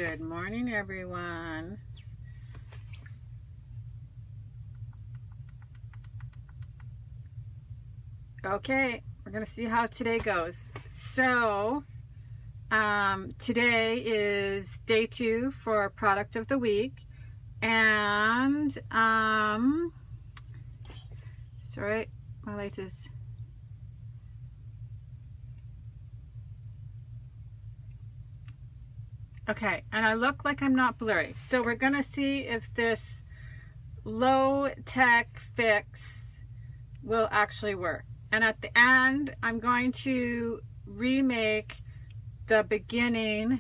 Good morning, everyone. Okay, we're going to see how today goes. So, today is day 2 for product of the week. And, sorry, my light is... Okay, and I look like I'm not blurry. So we're going to see if this low-tech fix will actually work. And at the end, I'm going to remake the beginning,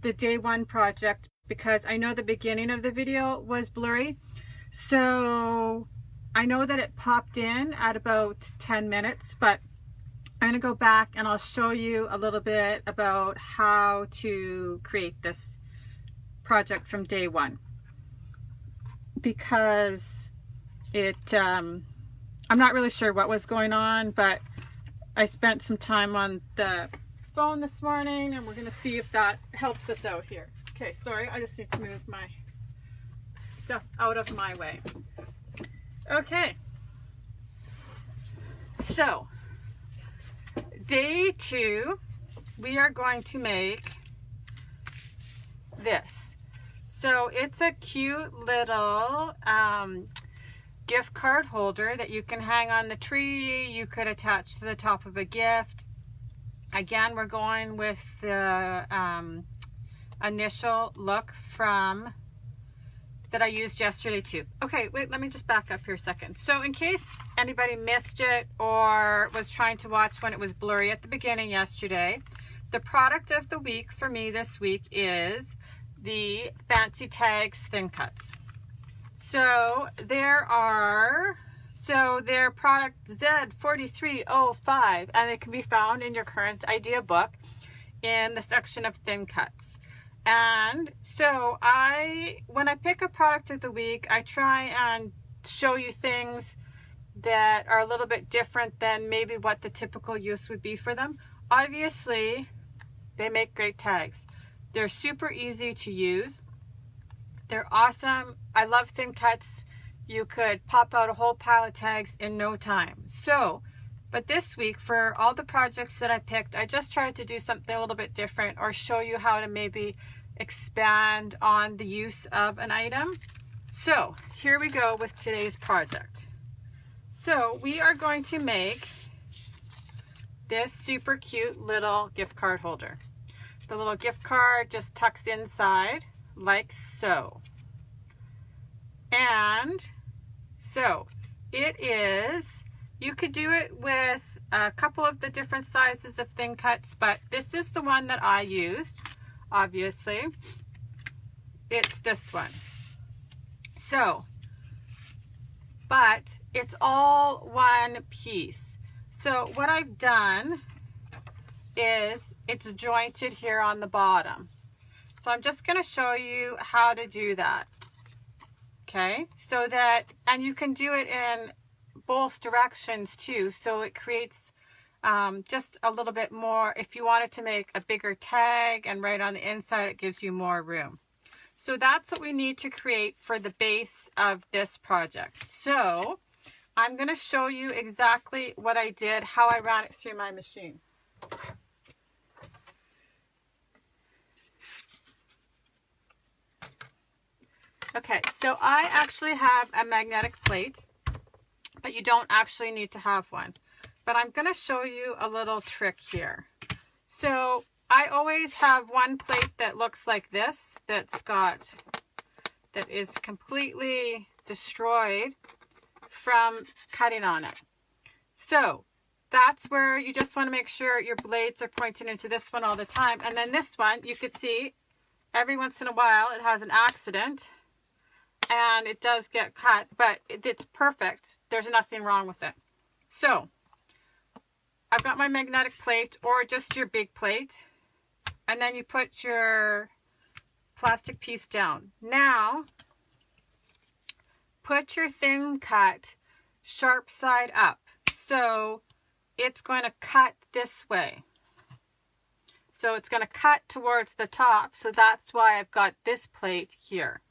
the day 1 project, because I know the beginning of the video was blurry. So I know that it popped in at about 10 minutes, but I'm going to go back and I'll show you a little bit about how to create this project from day 1, because it I'm not really sure what was going on, but I spent some time on the phone this morning and we're going to see if that helps us out here. Okay, sorry, I just need to move my stuff out of my way. Okay, so day 2, we are going to make this. So it's a cute little gift card holder that you can hang on the tree. You could attach to the top of a gift. Again, we're going with the initial look from that I used yesterday too. Okay, wait, let me just back up here a second. So in case anybody missed it or was trying to watch when it was blurry at the beginning yesterday, the product of the week for me this week is the Fancy Tags thin cuts. So they're product Z4305, and it can be found in your current idea book in the section of thin cuts. And so when I pick a product of the week, I try and show you things that are a little bit different than maybe what the typical use would be for them. Obviously, they make great tags. They're super easy to use. They're awesome. I love thin cuts. You could pop out a whole pile of tags in no time. So, but this week, for all the projects that I picked, I just tried to do something a little bit different or show you how to maybe expand on the use of an item. So here we go with today's project. So we are going to make this super cute little gift card holder. The little gift card just tucks inside like so. And so it is, you could do it with a couple of the different sizes of thin cuts, but this is the one that I used. Obviously, it's this one. So, but it's all one piece. So what I've done is it's jointed here on the bottom. So I'm just going to show you how to do that. Okay, so that, and you can do it in both directions too, so it creates just a little bit more. If you wanted to make a bigger tag and right on the inside, it gives you more room. So that's what we need to create for the base of this project. So I'm going to show you exactly what I did, how I ran it through my machine. Okay, so I actually have a magnetic plate, but you don't actually need to have one. But I'm going to show you a little trick here. So I always have one plate that looks like this, that is completely destroyed from cutting on it. So that's where you just want to make sure your blades are pointing into this one all the time. And then this one, you could see every once in a while it has an accident and it does get cut, but it's perfect. There's nothing wrong with it. So I've got my magnetic plate, or just your big plate, and then you put your plastic piece down. Now, put your thin cut sharp side up. So it's going to cut this way. So it's going to cut towards the top. So that's why I've got this plate here.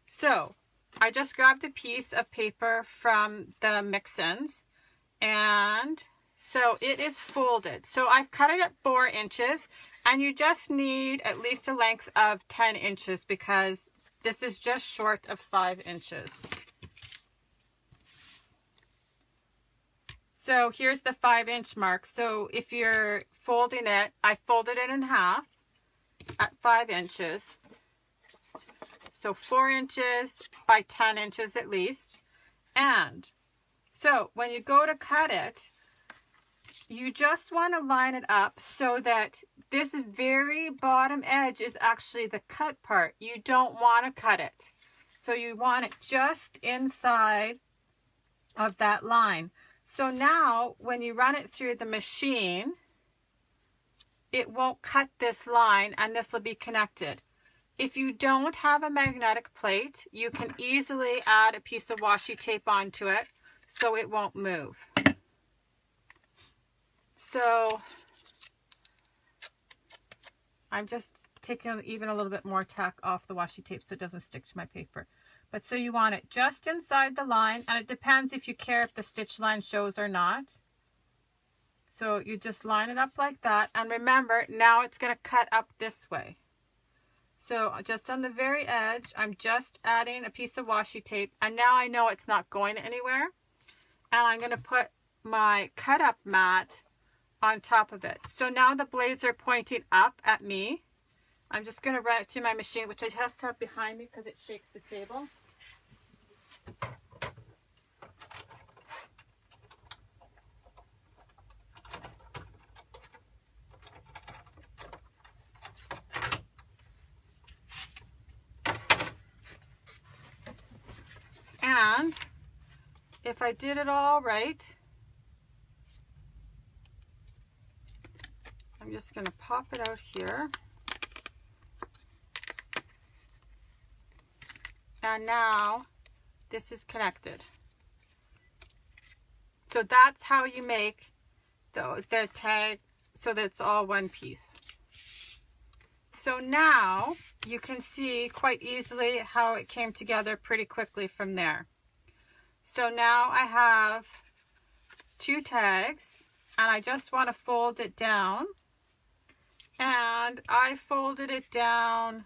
So I just grabbed a piece of paper from the mix-ins, and so it is folded. So I've cut it at 4 inches, and you just need at least a length of 10 inches because this is just short of 5 inches. So here's the 5-inch mark. So if you're folding it, I folded it in half at 5 inches. So 4 inches by 10 inches at least. And so when you go to cut it, you just want to line it up so that this very bottom edge is actually the cut part. You don't want to cut it. So you want it just inside of that line. So now when you run it through the machine, it won't cut this line and this will be connected. If you don't have a magnetic plate, you can easily add a piece of washi tape onto it so it won't move. So I'm just taking even a little bit more tack off the washi tape so it doesn't stick to my paper. But so you want it just inside the line, and it depends if you care if the stitch line shows or not. So you just line it up like that, and remember, now it's going to cut up this way. So just on the very edge, I'm just adding a piece of washi tape, and now I know it's not going anywhere. And I'm going to put my cut up mat on top of it. So now the blades are pointing up at me. I'm just going to run it through my machine, which I have to have behind me because it shakes the table. And if I did it all right, I'm just going to pop it out here. And now this is connected. So that's how you make the tag so that it's all one piece. So now you can see quite easily how it came together pretty quickly from there. So now I have 2 tags, and I just want to fold it down. And I folded it down,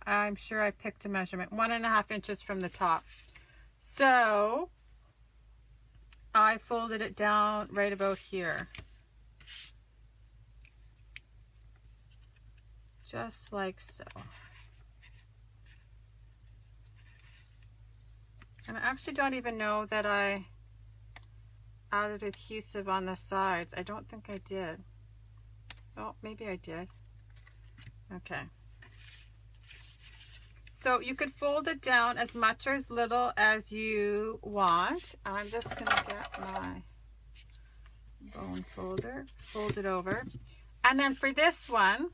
I'm sure I picked a measurement, 1.5 inches from the top. So I folded it down right about here. Just like so. And I actually don't even know that I added adhesive on the sides. I don't think I did. Oh, maybe I did. Okay. So you could fold it down as much or as little as you want. I'm just going to get my bone folder, fold it over. And then for this one,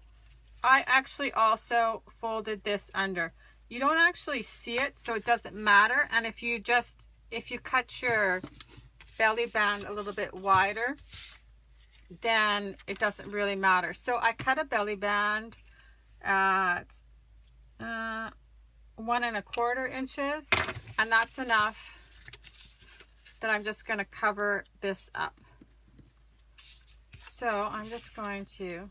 I actually also folded this under. You don't actually see it, so it doesn't matter. And if you cut your belly band a little bit wider, then it doesn't really matter. So I cut a belly band at 1.25 inches, and that's enough that I'm just going to cover this up. So I'm just going to,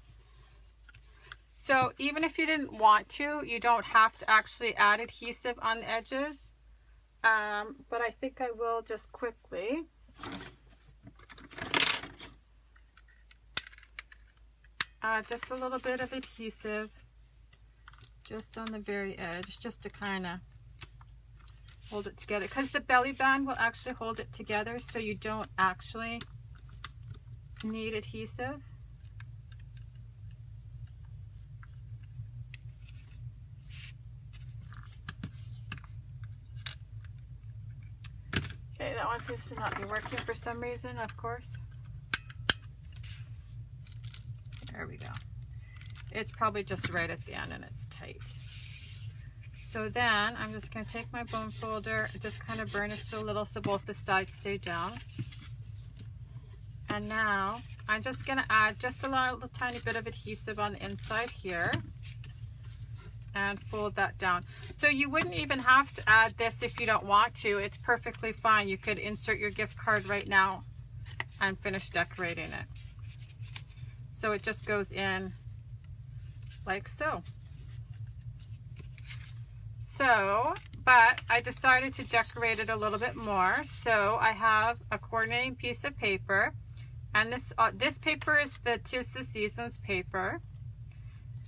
so even if you didn't want to, you don't have to actually add adhesive on the edges, but I think I will just quickly. Just a little bit of adhesive just on the very edge, just to kind of hold it together, because the belly band will actually hold it together, so you don't actually need adhesive. Okay, that one seems to not be working for some reason, of course. There we go. It's probably just right at the end and it's tight. So then I'm just going to take my bone folder, just kind of burnish it a little so both the sides stay down. And now I'm just going to add just a little tiny bit of adhesive on the inside here and fold that down. So you wouldn't even have to add this if you don't want to. It's perfectly fine. You could insert your gift card right now and finish decorating it. So it just goes in like so. But I decided to decorate it a little bit more. So I have a coordinating piece of paper, and this paper is the 'Tis the Seasons paper,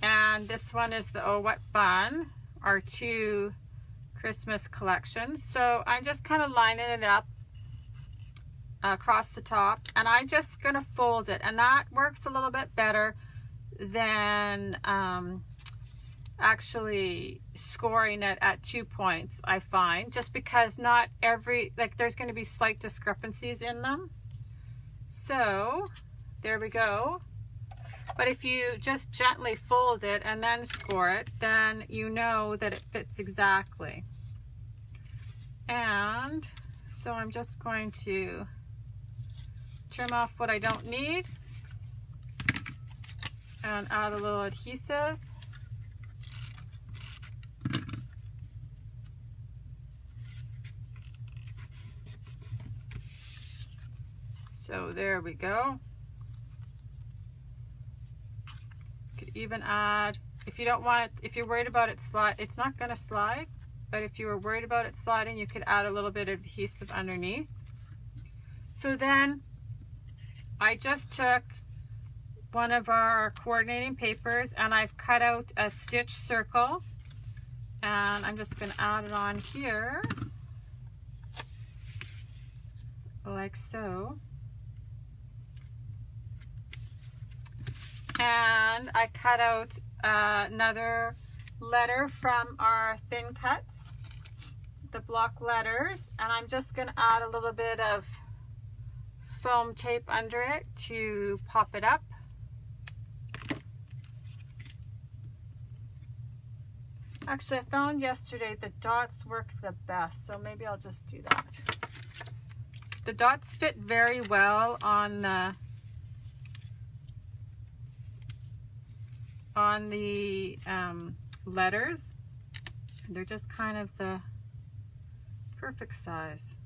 and this one is the Oh What Fun, our two Christmas collections. So I'm just kind of lining it up across the top, and I'm just going to fold it, and that works a little bit better than actually scoring it at 2 points, I find, just because not every, like, there's going to be slight discrepancies in them. So there we go. But if you just gently fold it and then score it, then you know that it fits exactly. And so I'm just going to trim off what I don't need and add a little adhesive. So there we go. You could even add, if you don't want it, if you're worried about it slide, it's not going to slide, but if you were worried about it sliding, you could add a little bit of adhesive underneath. So then I just took one of our coordinating papers and I've cut out a stitch circle, and I'm just going to add it on here like so. And I cut out another letter from our thin cuts, the block letters, and I'm just going to add a little bit of foam tape under it to pop it up. Actually, I found yesterday the dots work the best, so maybe I'll just do that. The dots fit very well on the letters. They're just kind of the perfect size.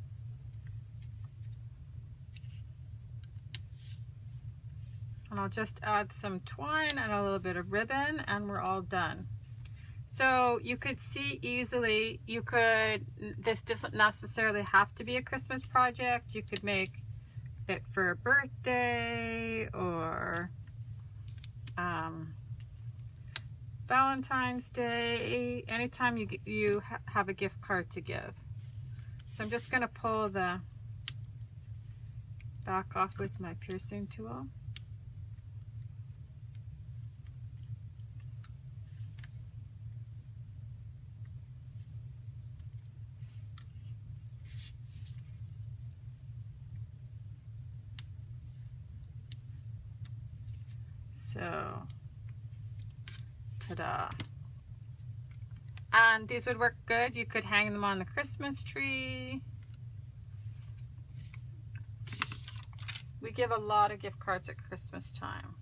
And I'll just add some twine and a little bit of ribbon, and we're all done. So you could see easily, this doesn't necessarily have to be a Christmas project. You could make it for a birthday or Valentine's Day, anytime you have a gift card to give. So I'm just going to pull the back off with my piercing tool. So, ta-da. And these would work good. You could hang them on the Christmas tree. We give a lot of gift cards at Christmas time.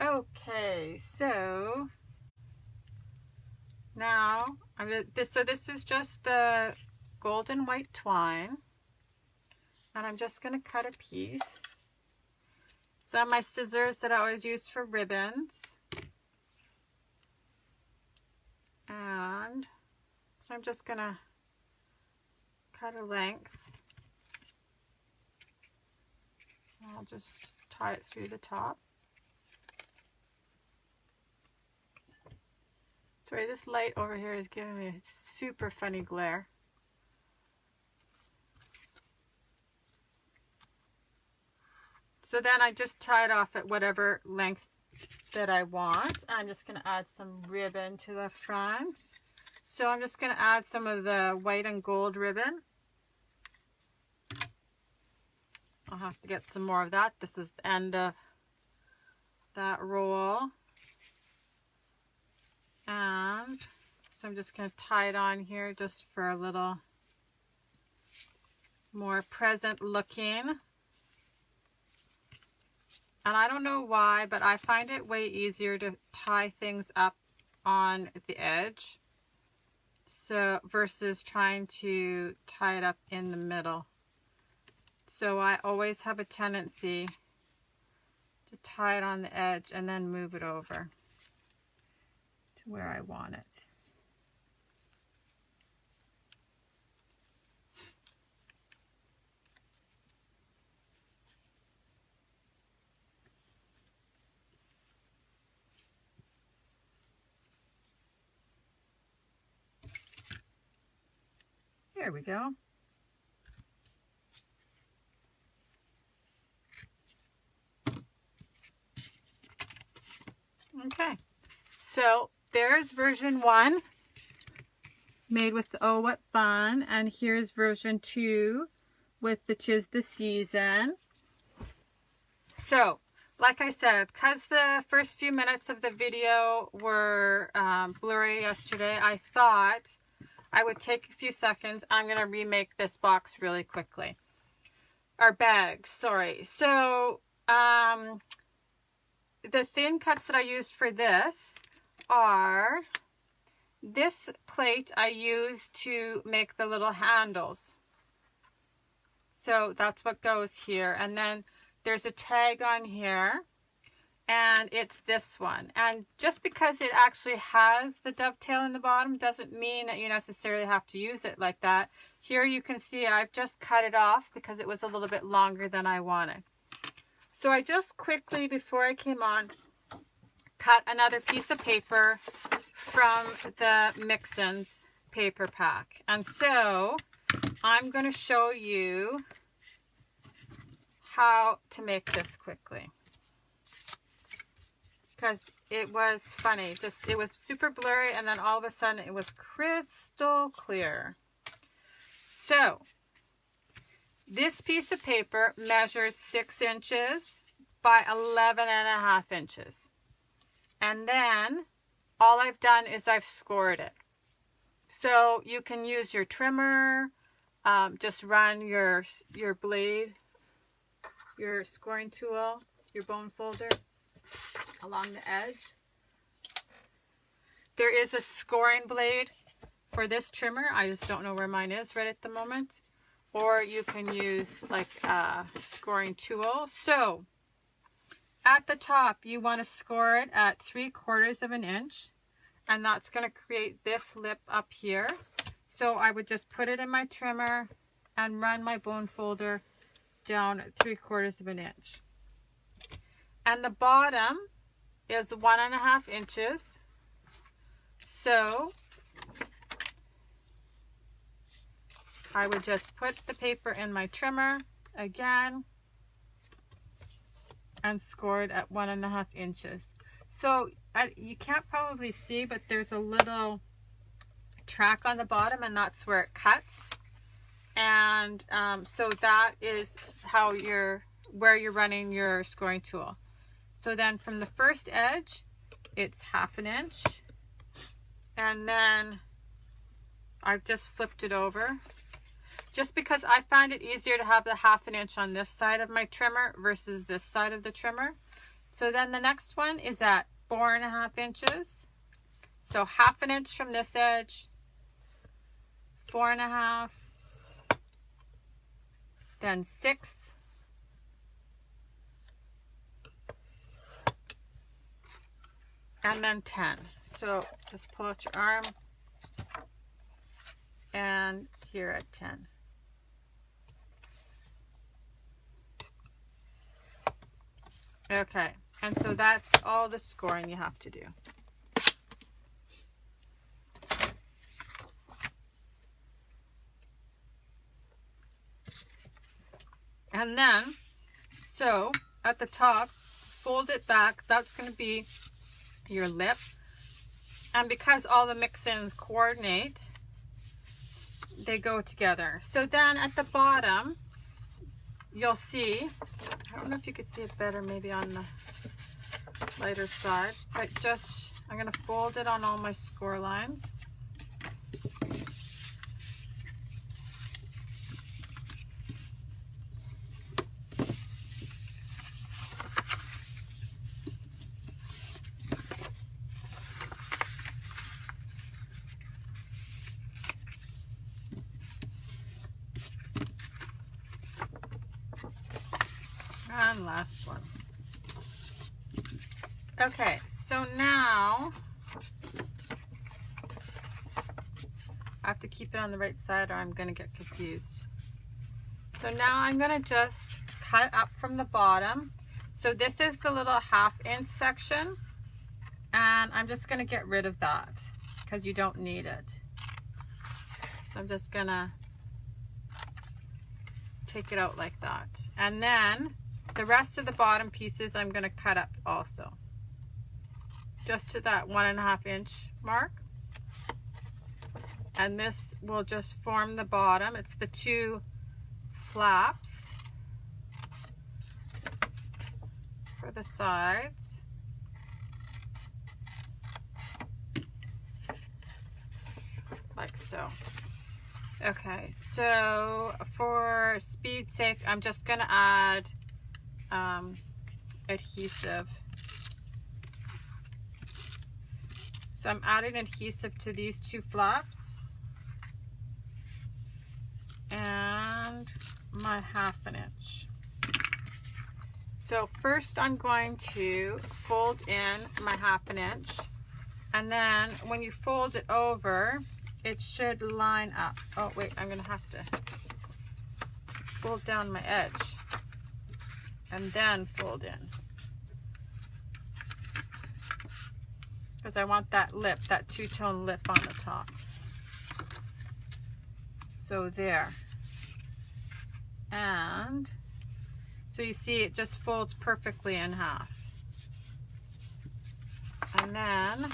Okay, so now this is just the golden white twine, and I'm just going to cut a piece. Some of my scissors that I always use for ribbons. And so I'm just going to cut a length. I'll just tie it through the top. Sorry, this light over here is giving me a super funny glare. So then I just tie it off at whatever length that I want. I'm just going to add some ribbon to the front. So I'm just going to add some of the white and gold ribbon. I'll have to get some more of that. This is the end of that roll. And so I'm just going to tie it on here just for a little more present looking. And I don't know why, but I find it way easier to tie things up on the edge, so versus trying to tie it up in the middle. So I always have a tendency to tie it on the edge and then move it over to where I want it. There we go. Okay, so there's version 1 made with the Oh What Fun, and here's version 2 with the 'Tis the Season. So, like I said, because the first few minutes of the video were blurry yesterday, I thought I would take a few seconds. I'm going to remake this box really quickly. Our bag, sorry. So, the thin cuts that I used for this are this plate I used to make the little handles. So that's what goes here. And then there's a tag on here, and it's this one. And just because it actually has the dovetail in the bottom doesn't mean that you necessarily have to use it like that. Here you can see I've just cut it off because it was a little bit longer than I wanted. So I just quickly, before I came on, cut another piece of paper from the Mix-Ins paper pack. And so I'm going to show you how to make this quickly, because it was funny. Just, it was super blurry, and then all of a sudden it was crystal clear. So this piece of paper measures 6 inches by 11.5 inches. And then all I've done is I've scored it. So you can use your trimmer, just run your blade, your scoring tool, your bone folder along the edge. There is a scoring blade for this trimmer. I just don't know where mine is right at the moment. Or you can use like a scoring tool. So at the top, you want to score it at 3/4 of an inch, and that's going to create this lip up here. So I would just put it in my trimmer and run my bone folder down at 3/4 of an inch. And the bottom is 1.5 inches. So I would just put the paper in my trimmer again and score it at 1.5 inches. So you can't probably see, but there's a little track on the bottom, and that's where it cuts. And so that is how where you're running your scoring tool. So then from the first edge, it's 1/2 inch, and then I've just flipped it over, just because I find it easier to have the 1/2 inch on this side of my trimmer versus this side of the trimmer. So then the next one is at 4.5 inches. So 1/2 inch from this edge, 4.5, then 6, and then 10. So just pull out your arm, and here at 10. Okay, and so that's all the scoring you have to do. And then, so at the top, fold it back. That's going to be your lip. And because all the mix-ins coordinate, they go together. So then at the bottom, you'll see, I don't know if you could see it better maybe on the lighter side, but just, I'm going to fold it on all my score lines. one last one. Okay, so now I have to keep it on the right side or I'm going to get confused. So now I'm going to just cut up from the bottom. So this is the little 1/2 inch section, and I'm just going to get rid of that because you don't need it. So I'm just going to take it out like that. And then the rest of the bottom pieces I'm going to cut up also. Just to that 1.5 inch mark. And this will just form the bottom. It's the 2 flaps for the sides. Like so. Okay, so for speed's sake, I'm just going to add adhesive. So I'm adding adhesive to these 2 flaps and my 1/2 inch. So first I'm going to fold in my 1/2 inch, and then when you fold it over, it should line up. Oh wait, I'm gonna have to fold down my edge and then fold in, because I want that lip, that 2-tone lip on the top. So there. And so you see it just folds perfectly in half. And then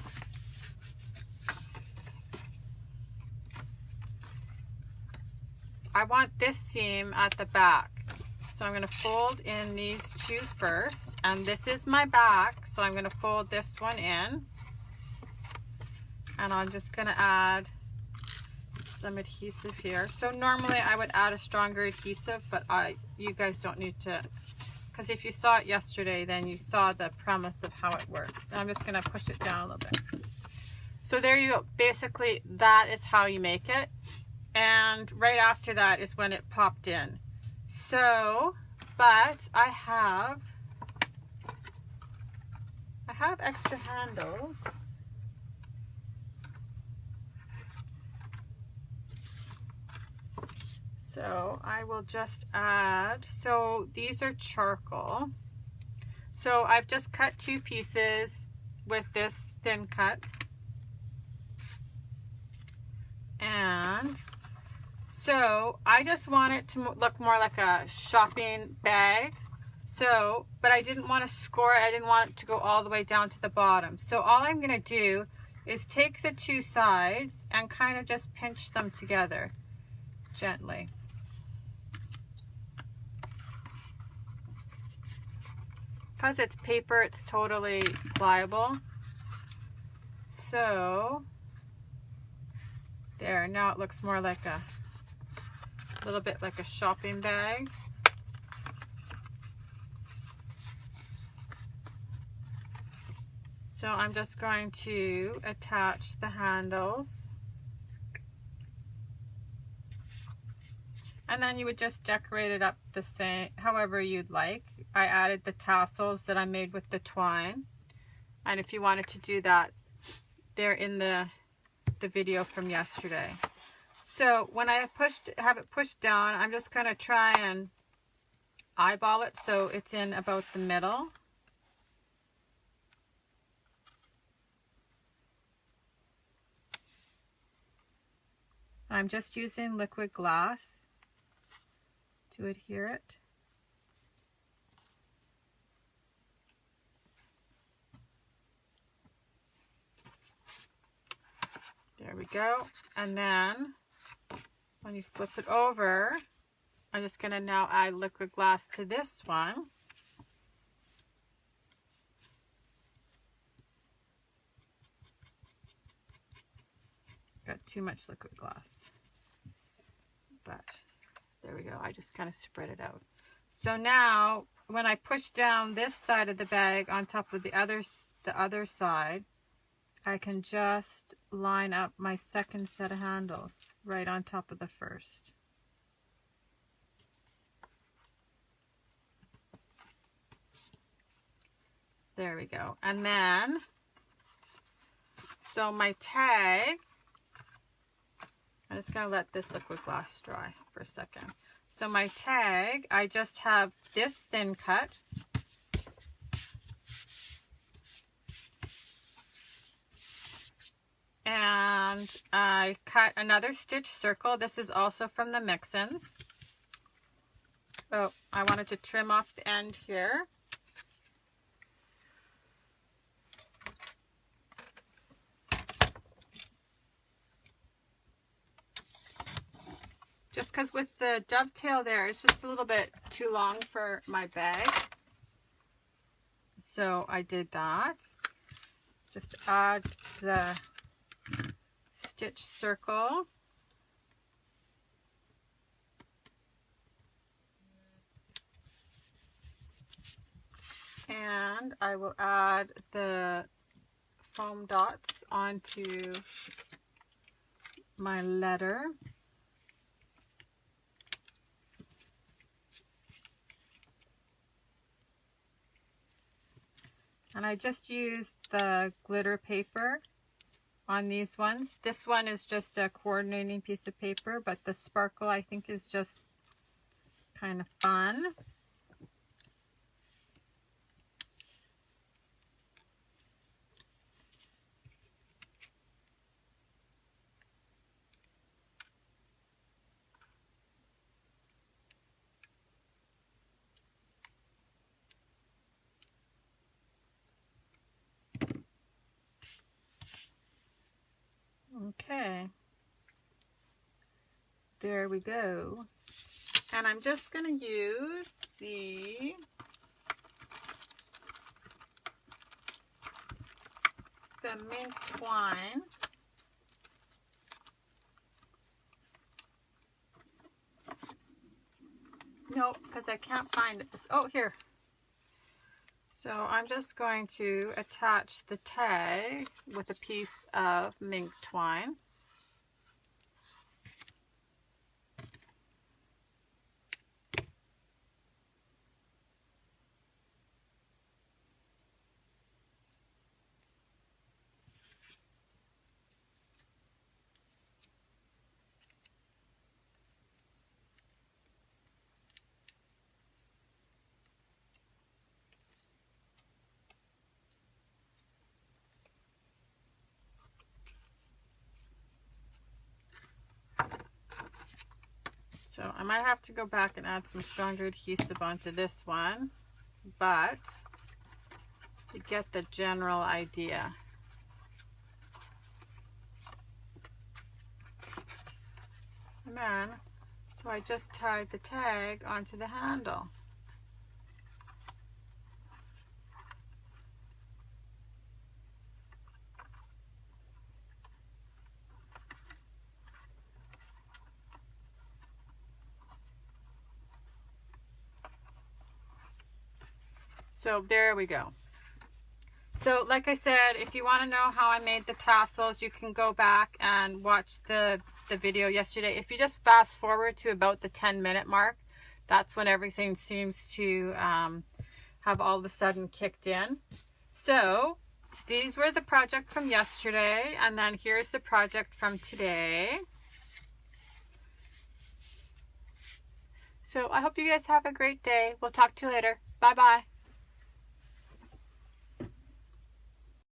I want this seam at the back. So I'm going to fold in these 2 first, and this is my back, so I'm going to fold this one in. And I'm just going to add some adhesive here. So normally I would add a stronger adhesive, but you guys don't need to, because if you saw it yesterday, then you saw the premise of how it works. And I'm just going to push it down a little bit. So there you go. Basically, that is how you make it. And right after that is when it popped in. So, but I have extra handles. So I will just add, so these are charcoal. So I've just cut 2 pieces with this thin cut. And so I just want it to look more like a shopping bag. So, but I didn't want to score it. I didn't want it to go all the way down to the bottom. So all I'm going to do is take the 2 sides and kind of just pinch them together gently. Because it's paper, it's totally pliable. So there, now it looks more like a little bit like a shopping bag. So I'm just going to attach the handles. And then you would just decorate it up the same, however you'd like. I added the tassels that I made with the twine. And if you wanted to do that, they're in the video from yesterday. So when I have it pushed down, I'm just going to try and eyeball it so it's in about the middle. I'm just using liquid glass to adhere it. There we go. And then when you flip it over, I'm just going to now add liquid glass to this one. Got too much liquid glass. But there we go. I just kind of spread it out. So now when I push down this side of the bag on top of the other side, I can just line up my second set of handles right on top of the first. There we go. And then, so my tag, I'm just going to let this liquid gloss dry for a second. So my tag, I just have this thin cut. And I cut another stitch circle. This is also from the Mix-Ins. Oh, I wanted to trim off the end here. Just because with the dovetail there, it's just a little bit too long for my bag. So I did that. Just add the stitch circle. And I will add the foam dots onto my letter. And I just used the glitter paper on these ones. This one is just a coordinating piece of paper, but the sparkle I think is just kind of fun. Okay, there we go. And I'm just going to use the mink twine. No, because I can't find it. Oh, here. So I'm just going to attach the tag with a piece of mink twine. So I might have to go back and add some stronger adhesive onto this one, but you get the general idea. And then, so I just tied the tag onto the handle. So there we go. So like I said, if you want to know how I made the tassels, you can go back and watch the video yesterday. If you just fast forward to about the 10-minute mark, that's when everything seems to have all of a sudden kicked in. So these were the project from yesterday, and then here's the project from today. So I hope you guys have a great day. We'll talk to you later. Bye-bye.